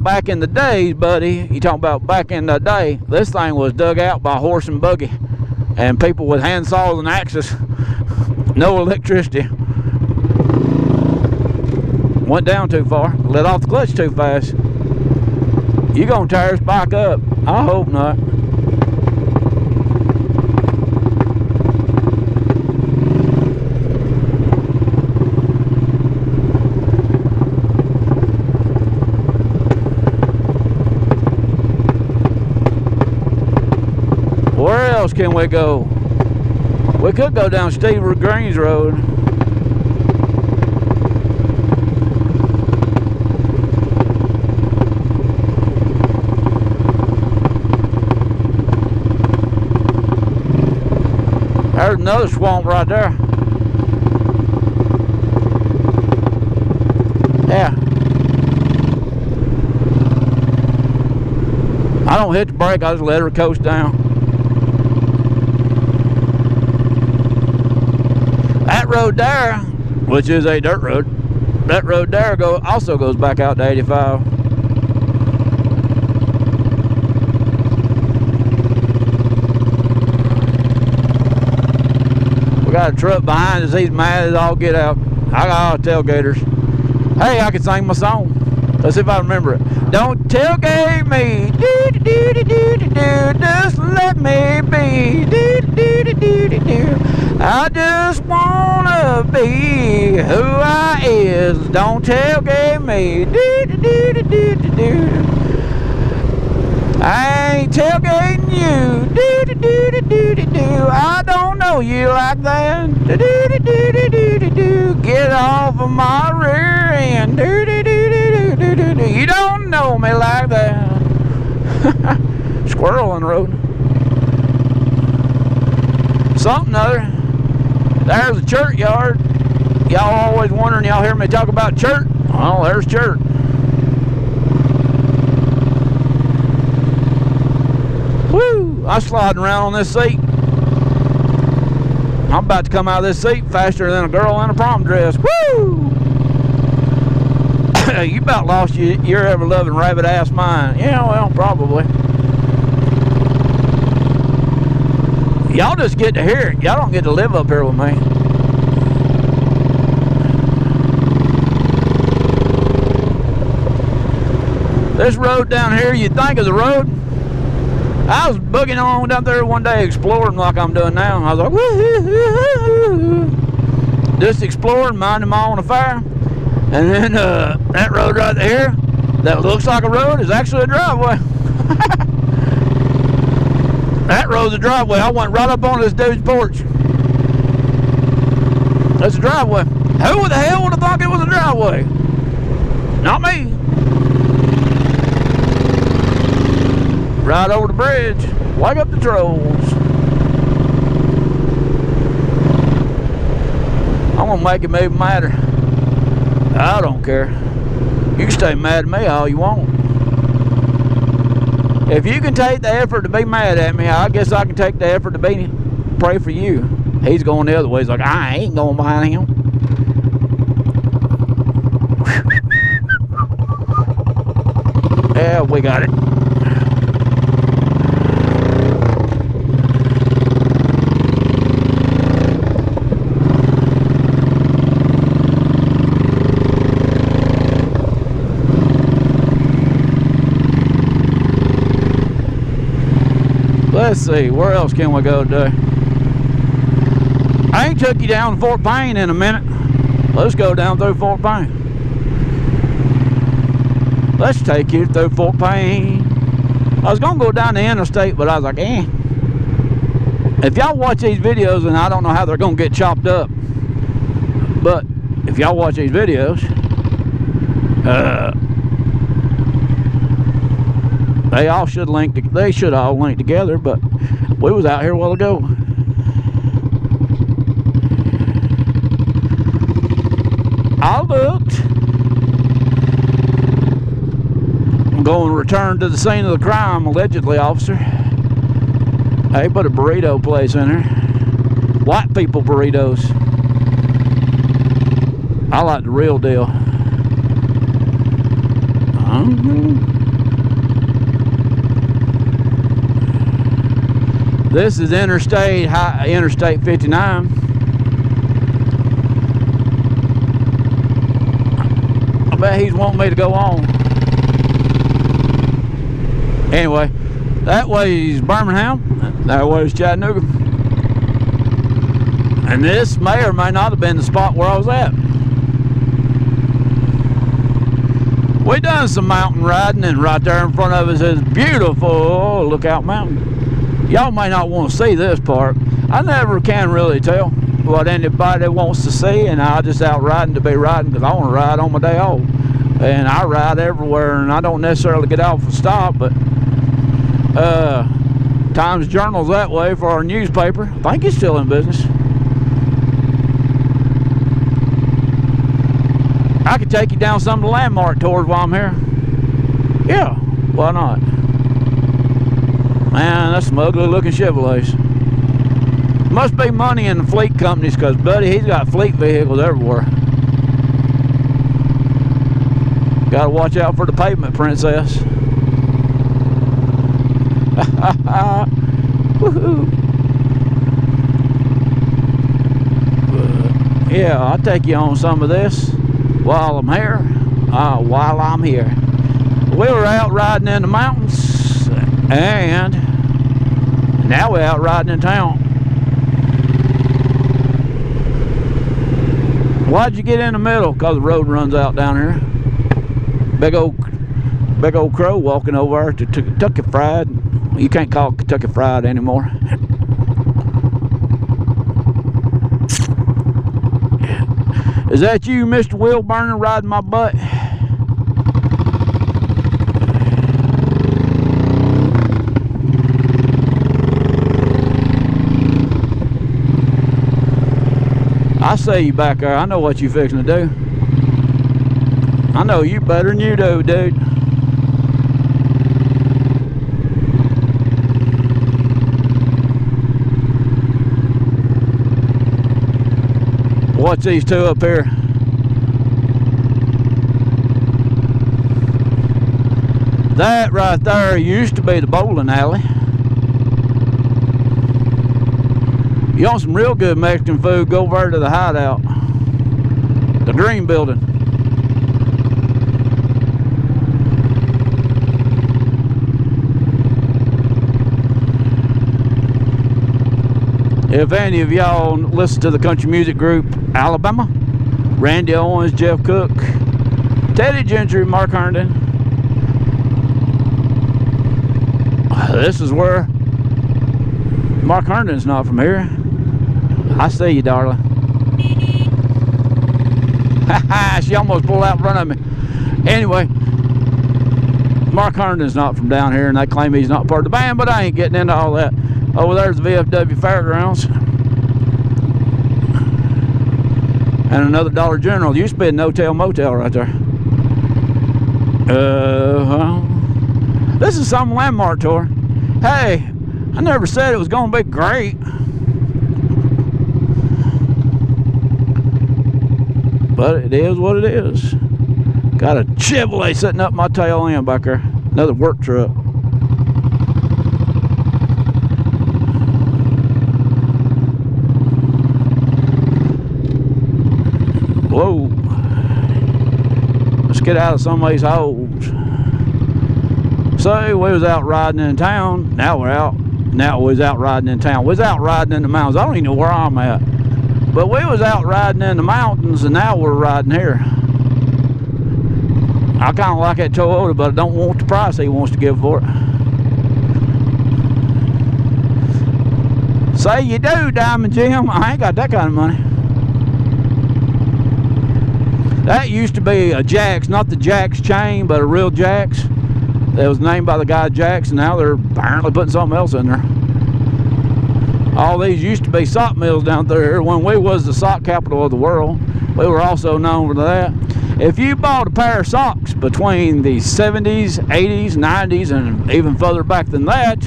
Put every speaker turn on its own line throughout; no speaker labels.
about back in the days, buddy, you talking about back in the day, this thing was dug out by horse and buggy. And people with hand saws and axes. No electricity. Went down too far. Let off the clutch too fast. You gonna tear this bike up. I hope not. Where else can we go? We could go down Steve Green's Road. There's another swamp right there. Yeah. I don't hit the brake, I just let her coast down. That road there, which is a dirt road, that road there also goes back out to 85. We got a truck behind us, he's mad as all get out. I got all tailgaters. Hey, I can sing my song. Let's see if I remember it. Don't tailgate me, just let me be, I just wanna be who I is. Don't tailgate me, I ain't tailgating you, I don't know you like that, get off of my rear end, you don't know me like that. Squirrel on the road. Something other. There's a churchyard. Y'all always wondering, y'all hear me talk about church? Oh, there's church. Woo! I'm sliding around on this seat. I'm about to come out of this seat faster than a girl in a prom dress. Woo! You about lost your ever-loving rabbit-ass mind. Yeah, well, probably. Y'all just get to hear it. Y'all don't get to live up here with me. This road down here, you think of the road? I was bugging along down there one day exploring like I'm doing now. I was like, woo-hoo-hoo-hoo-hoo. Just exploring, minding my own affair. And then that road right there, that looks like a road, is actually a driveway. That road's a driveway. I went right up on this dude's porch. That's a driveway. Who the hell would have thought it was a driveway? Not me. Right over the bridge. Wake up the trolls. I'm gonna make it even madder. I don't care. You can stay mad at me all you want. If you can take the effort to be mad at me, I guess I can take the effort to pray for you. He's going the other way. He's like, I ain't going behind him. Yeah, we got it. Let's see, where else can we go today? I ain't took you down to Fort Payne in a minute. Let's go down through Fort Payne. Let's take you through Fort Payne. I was gonna go down the interstate, but I was like, eh. If y'all watch these videos, and I don't know how they're gonna get chopped up, but if y'all watch these videos, they should all link together, but we was out here a while ago. I looked. I'm going to return to the scene of the crime, allegedly, officer. They put a burrito place in there. White people burritos. I like the real deal. This is Interstate 59. I bet he's wanting me to go on. Anyway, that way is Birmingham, that way is Chattanooga. And this may or may not have been the spot where I was at. We done some mountain riding, and right there in front of us is beautiful Lookout Mountain. Y'all may not want to see this part. I never can really tell what anybody wants to see, and I just out riding to be riding because I want to ride on my day off. And I ride everywhere, and I don't necessarily get off and stop, but Times Journal's that way for our newspaper. I think it's still in business. I could take you down some of the landmark tours while I'm here. Yeah, why not? Man, that's some ugly looking Chevrolets. Must be money in the fleet companies, because buddy, he's got fleet vehicles everywhere. Gotta watch out for the pavement princess. Woohoo. Yeah, I'll take you on some of this while I'm here. We were out riding in the mountains, and now we're out riding in town. Why'd you get in the middle? Because the road runs out down here. Big old crow walking over to Kentucky Fried. You can't call it Kentucky Fried anymore. Is that you, Mr. Will Burner, riding my butt? I see you back there. I know what you fixing to do. I know you better than you do, dude. Watch these two up here. That right there used to be the bowling alley. You want some real good Mexican food, go over to the Hideout. The Green Building. If any of y'all listen to the country music group Alabama, Randy Owens, Jeff Cook, Teddy Gentry, Mark Herndon, this is where Mark Herndon's not from here. I see you, darling. She almost pulled out in front of me. Anyway, Mark Herndon's not from down here, and they claim he's not part of the band, but I ain't getting into all that. Over there's the VFW Fairgrounds. And another Dollar General. Used to be a no-tail motel right there. This is some landmark tour. Hey, I never said it was going to be great. But it is what it is. Got a Chevrolet sitting up my tail end back there. Another work truck. Whoa. Let's get out of some of these holes. So we was out riding in town. Now we're out. Now we was out riding in town. We was out riding in the mountains. I don't even know where I'm at. But we was out riding in the mountains, and now we're riding here. I kind of like that Toyota, but I don't want the price he wants to give for it. Say you do, Diamond Jim. I ain't got that kind of money. That used to be a Jax, not the Jax chain, but a real Jax. That was named by the guy Jax, and now they're apparently putting something else in there. All these used to be sock mills down there. When we was the sock capital of the world, we were also known for that. If you bought a pair of socks between the 70s, 80s, 90s, and even further back than that,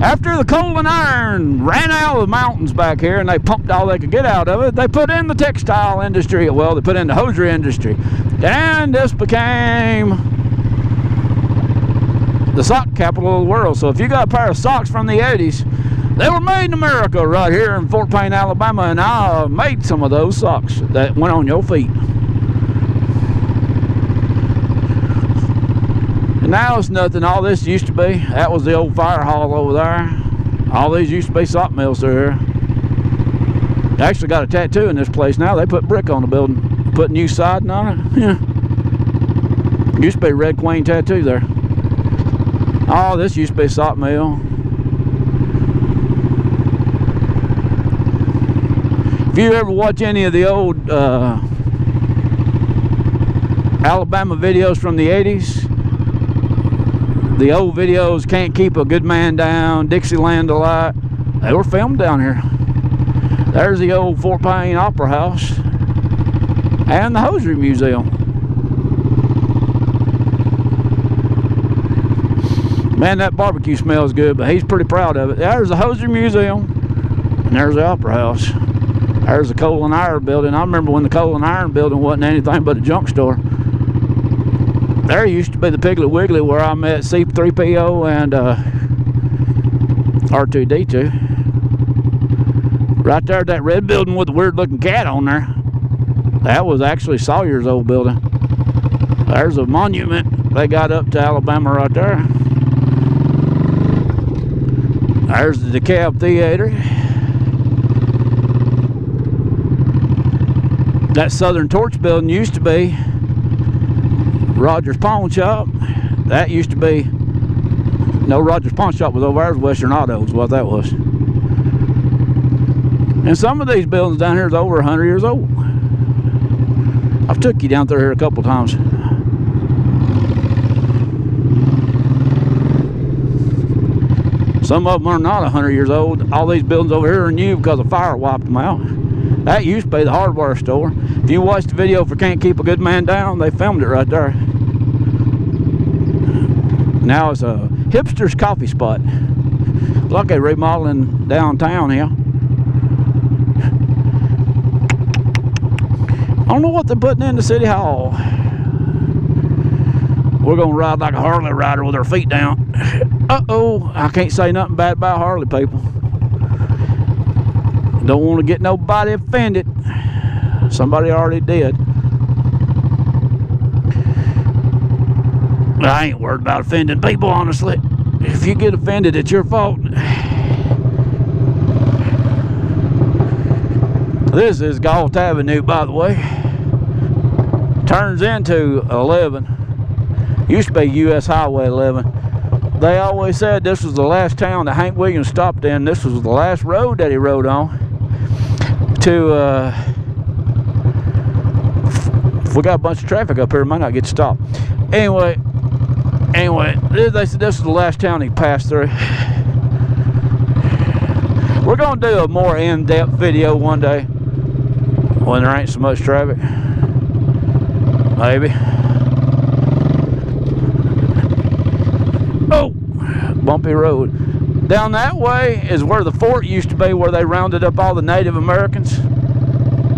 after the coal and iron ran out of the mountains back here and they pumped all they could get out of it, they put in the textile industry. Well, they put in the hosiery industry. And this became the sock capital of the world. So if you got a pair of socks from the 80s, they were made in America right here in Fort Payne, Alabama, and I made some of those socks that went on your feet. And now it's nothing. All this used to be, that was the old fire hall over there. All these used to be sock mills through here. They actually got a tattoo in this place now. They put brick on the building, put new siding on it. Yeah. Used to be a Red Queen tattoo there. Oh, this used to be a sock mill. If you ever watch any of the old Alabama videos from the 80s, the old videos, Can't Keep a Good Man Down, Dixieland Delight, they were filmed down here. There's the old Fort Payne Opera House and the Hosiery Museum. Man, that barbecue smells good, but he's pretty proud of it. There's the Hosiery Museum, and there's the Opera House. There's the Coal and Iron Building. I remember when the Coal and Iron Building wasn't anything but a junk store. There used to be the Piggly Wiggly where I met C3PO and R2-D2. Right there, that red building with the weird looking cat on there, that was actually Sawyer's old building. There's a monument they got up to Alabama right there. There's the DeKalb Theater. That Southern Torch building used to be Rogers Pawn Shop. That used to be, no, Rogers Pawn Shop was over there. Western Auto is what that was. And some of these buildings down here is over 100 years old. I've took you down through here a couple times. Some of them are not 100 years old. All these buildings over here are new because a fire wiped them out. That used to be the hardware store. If you watch the video for Can't Keep a Good Man Down, they filmed it right there. Now it's a hipster's coffee spot. Like they're remodeling downtown here. I don't know what they're putting in the city hall. We're gonna ride like a Harley rider with our feet down. Uh-oh, I can't say nothing bad about Harley people. Don't want to get nobody offended. Somebody already did. I ain't worried about offending people, honestly. If you get offended, it's your fault. This is Galt Avenue, by the way. Turns into 11. Used to be US Highway 11. They always said this was the last town that Hank Williams stopped in. This was the last road that he rode on. If we got a bunch of traffic up here, might not get stopped. Anyway, they said this was the last town he passed through. We're gonna do a more in-depth video one day when there ain't so much traffic. Maybe. Oh, bumpy road. Down that way is where the fort used to be, where they rounded up all the Native Americans.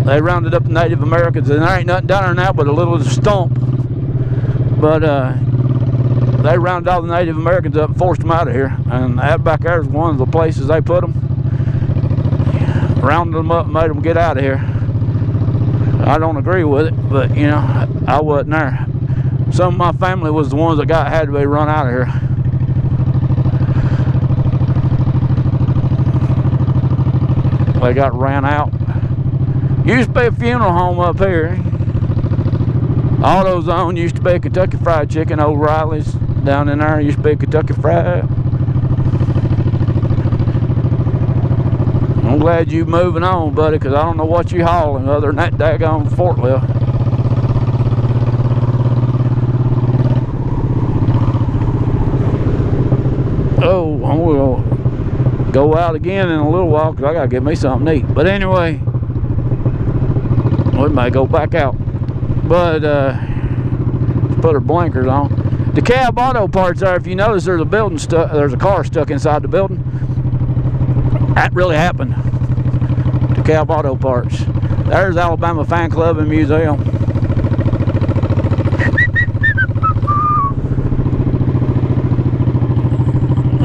They rounded up the Native Americans, and there ain't nothing down there now but a little stump. But they rounded all the Native Americans up and forced them out of here. And that back there is one of the places they put them. Rounded them up and made them get out of here. I don't agree with it, but you know, I wasn't there. Some of my family was the ones that had to be run out of here. They got ran out. Used to be a funeral home up here. AutoZone used to be a Kentucky Fried Chicken. O'Reilly's down in there used to be a Kentucky Fried. I'm glad you moving on, buddy, because I don't know what you hauling other than that daggone forklift. Oh, I'm going to go out again in a little while because I got to get me something to eat. But anyway, we may go back out. But let's put our blinkers on. DeKalb Auto Parts there. If you notice, there's a building stuck. There's a car stuck inside the building. That really happened. DeKalb Auto Parts. There's Alabama Fan Club and Museum.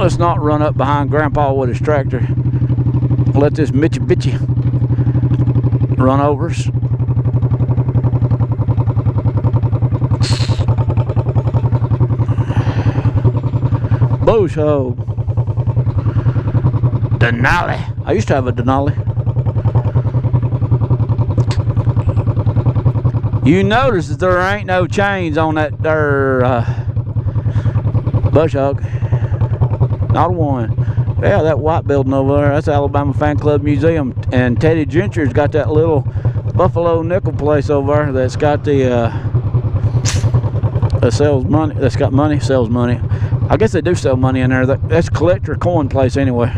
Let's not run up behind Grandpa with his tractor. Let this Mitsubishi run over us. Bush hog. Denali. I used to have a Denali. You notice that there ain't no chains on that there bush hog. Not one. Yeah, that white building over there, that's Alabama Fan Club Museum. And Teddy Gentry's got that little Buffalo nickel place over there that's got the that sells money. That's got money, sells money. I guess they do sell money in there. That's a collector coin place anyway.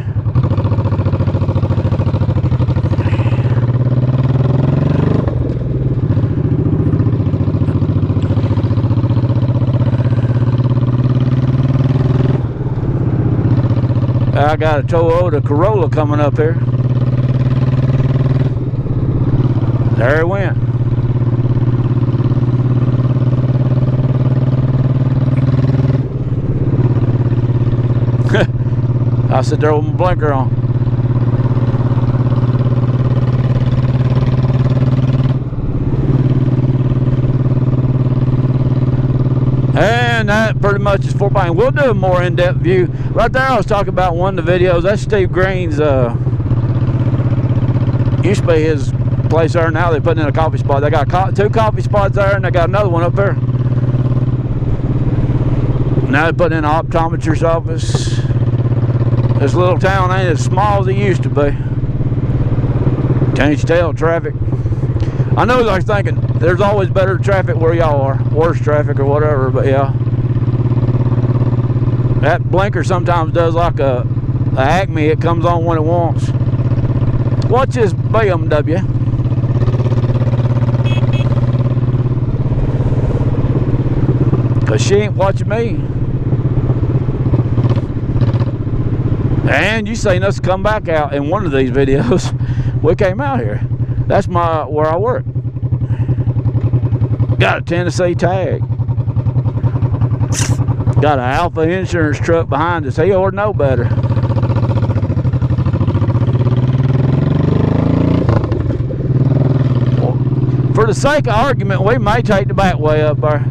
I got a Toyota Corolla coming up here. There it went. I sit there with my blinker on. And that pretty much is Fort Payne. We'll do a more in-depth view. Right there I was talking about one of the videos. That's Steve Green's, used to be his place there. Now they're putting in a coffee spot. They got two coffee spots there, and they got another one up there. Now they're putting in an optometrist's office. This little town ain't as small as it used to be. Can't you tell? Traffic. I know they're thinking there's always better traffic where y'all are, worse traffic or whatever, but yeah. That blinker sometimes does like a Acme, it comes on when it wants. Watch this BMW. Cause she ain't watching me. And you seen us come back out in one of these videos. We came out here. That's where I work. Got a Tennessee tag. Got an Alpha insurance truck behind us. He ought to know better. For the sake of argument, we may take the back way up there.